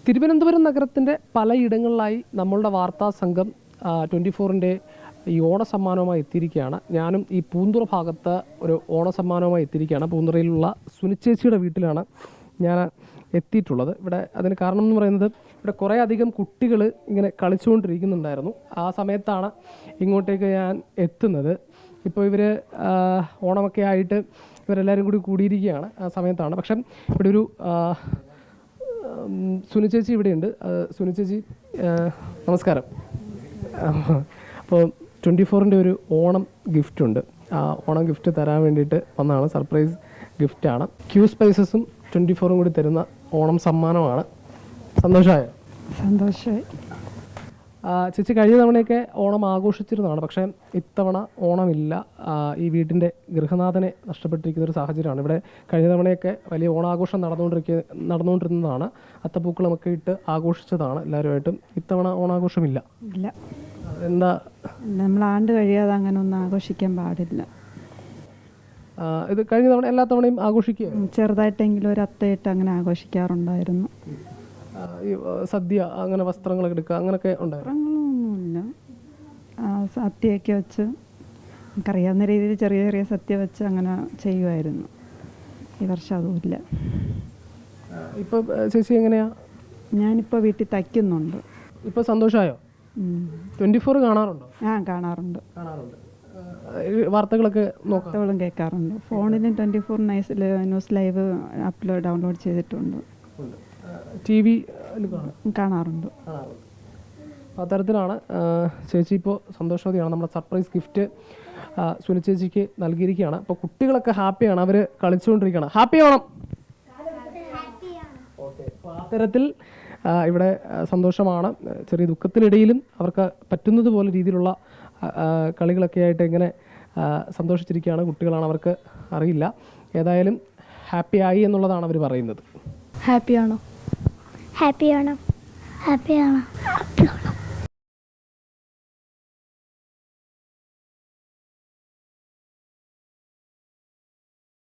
തിരുവനന്തപുരം നഗരത്തിൻ്റെ പലയിടങ്ങളിലായി നമ്മളുടെ വാർത്താ സംഘം 24-ൻ്റെ ഈ ഓണസമ്മാനവുമായി എത്തിയിരിക്കുകയാണ്. ഞാനും ഈ പൂന്തുറ ഭാഗത്ത് ഒരു ഓണസമ്മാനവുമായി എത്തിയിരിക്കുകയാണ്. പൂന്തുറയിലുള്ള സുനിച്ചേച്ചിയുടെ വീട്ടിലാണ് ഞാൻ എത്തിയിട്ടുള്ളത്. ഇവിടെ അതിന് കാരണം എന്ന് പറയുന്നത് ഇവിടെ കുറേ അധികം കുട്ടികൾ ഇങ്ങനെ കളിച്ചുകൊണ്ടിരിക്കുന്നുണ്ടായിരുന്നു. ആ സമയത്താണ് ഇങ്ങോട്ടേക്ക് ഞാൻ എത്തുന്നത്. ഇപ്പോൾ ഇവർ ഓണമൊക്കെ ആയിട്ട് ഇവരെല്ലാവരും കൂടി കൂടിയിരിക്കുകയാണ്. ആ സമയത്താണ്. പക്ഷേ ഇവിടെ ഒരു സുനിച്ചേച്ചി ഇവിടെയുണ്ട്. സുനിച്ചേച്ചി നമസ്കാരം. അപ്പോൾ 24-ൻ്റെ ഒരു ഓണം ഗിഫ്റ്റ് ഉണ്ട്. ആ ഓണം ഗിഫ്റ്റ് തരാൻ വേണ്ടിയിട്ട് വന്നതാണ്. സർപ്രൈസ് ഗിഫ്റ്റാണ്. ക്യൂ സ്പൈസസും 24-ഉം കൂടി തരുന്ന ഓണം സമ്മാനമാണ്. സന്തോഷമായോ? സന്തോഷമായി. ചേച്ചി കഴിഞ്ഞ തവണയൊക്കെ ഓണം ആഘോഷിച്ചിരുന്നതാണ്. പക്ഷേ ഇത്തവണ ഓണമില്ല. ഈ വീട്ടിൻ്റെ ഗൃഹനാഥനെ നഷ്ടപ്പെട്ടിരിക്കുന്ന ഒരു സാഹചര്യമാണ്. ഇവിടെ കഴിഞ്ഞ തവണയൊക്കെ വലിയ ഓണാഘോഷം നടന്നുകൊണ്ടിരുന്നതാണ്. അത്തപ്പൂക്കളമൊക്കെ ഇട്ട് ആഘോഷിച്ചതാണ് എല്ലാവരുമായിട്ടും. ഇത്തവണ ഓണാഘോഷമില്ല. ഇല്ല. എന്താ? നമ്മൾ ആണ്ട് കഴിയാതെ അങ്ങനെ ഒന്നും ആഘോഷിക്കാൻ പാടില്ല. ഇത് കഴിഞ്ഞ തവണ എല്ലാ തവണയും ആഘോഷിക്കുക? ചെറുതായിട്ടെങ്കിലും ഒരു അത്തയിട്ട് അങ്ങനെ ആഘോഷിക്കാറുണ്ടായിരുന്നു. ഈ സദ്യ അങ്ങനെ വസ്ത്രങ്ങളൊക്കെ എടുക്കുക അങ്ങനെയൊക്കെ ഉണ്ടായിരുന്നു? വസ്ത്രങ്ങളൊന്നുമില്ല. സദ്യയൊക്കെ വെച്ച് നമുക്കറിയാവുന്ന രീതിയിൽ ചെറിയ ചെറിയ സദ്യ വെച്ച് അങ്ങനെ ചെയ്യുമായിരുന്നു. ഈ വർഷം അതുമില്ല. ഇപ്പോൾ ചേച്ചി എങ്ങനെയാ? ഞാനിപ്പോൾ വീട്ടിൽ തയ്ക്കുന്നുണ്ട്. ഇപ്പോൾ സന്തോഷമായോ? 24 കാണാറുണ്ടോ? കാണാറുണ്ട്. വാർത്തകളൊക്കെ വാർത്തകളും കേൾക്കാറുണ്ട്. ഫോണിലും 24 ന്യൂസ് ലൈവ് ഡൗൺലോഡ് ചെയ്തിട്ടുണ്ട്. TV കാണാറുണ്ട്. അത്തരത്തിലാണ് ചേച്ചി ഇപ്പോൾ സന്തോഷവതിയാണ്. നമ്മുടെ സർപ്രൈസ് ഗിഫ്റ്റ് സുനിച്ചേച്ചിക്ക് നൽകിയിരിക്കുകയാണ്. അപ്പോൾ കുട്ടികളൊക്കെ ഹാപ്പിയാണ്. അവർ കളിച്ചുകൊണ്ടിരിക്കുകയാണ്. ഹാപ്പി ഓണം. ഓക്കെ. അപ്പോൾ അത്തരത്തിൽ ഇവിടെ സന്തോഷമാണ്. ചെറിയ ദുഃഖത്തിനിടയിലും അവർക്ക് പറ്റുന്നത് പോലെ രീതിയിലുള്ള കളികളൊക്കെ ആയിട്ട് ഇങ്ങനെ സന്തോഷിച്ചിരിക്കുകയാണ് കുട്ടികളാണ്. അവർക്ക് അറിയില്ല. ഏതായാലും ഹാപ്പി ആയി എന്നുള്ളതാണ് അവർ പറയുന്നത്. ഹാപ്പിയാണോ? ഹാപ്പിയാണോ? ഹാപ്പിയാണോ?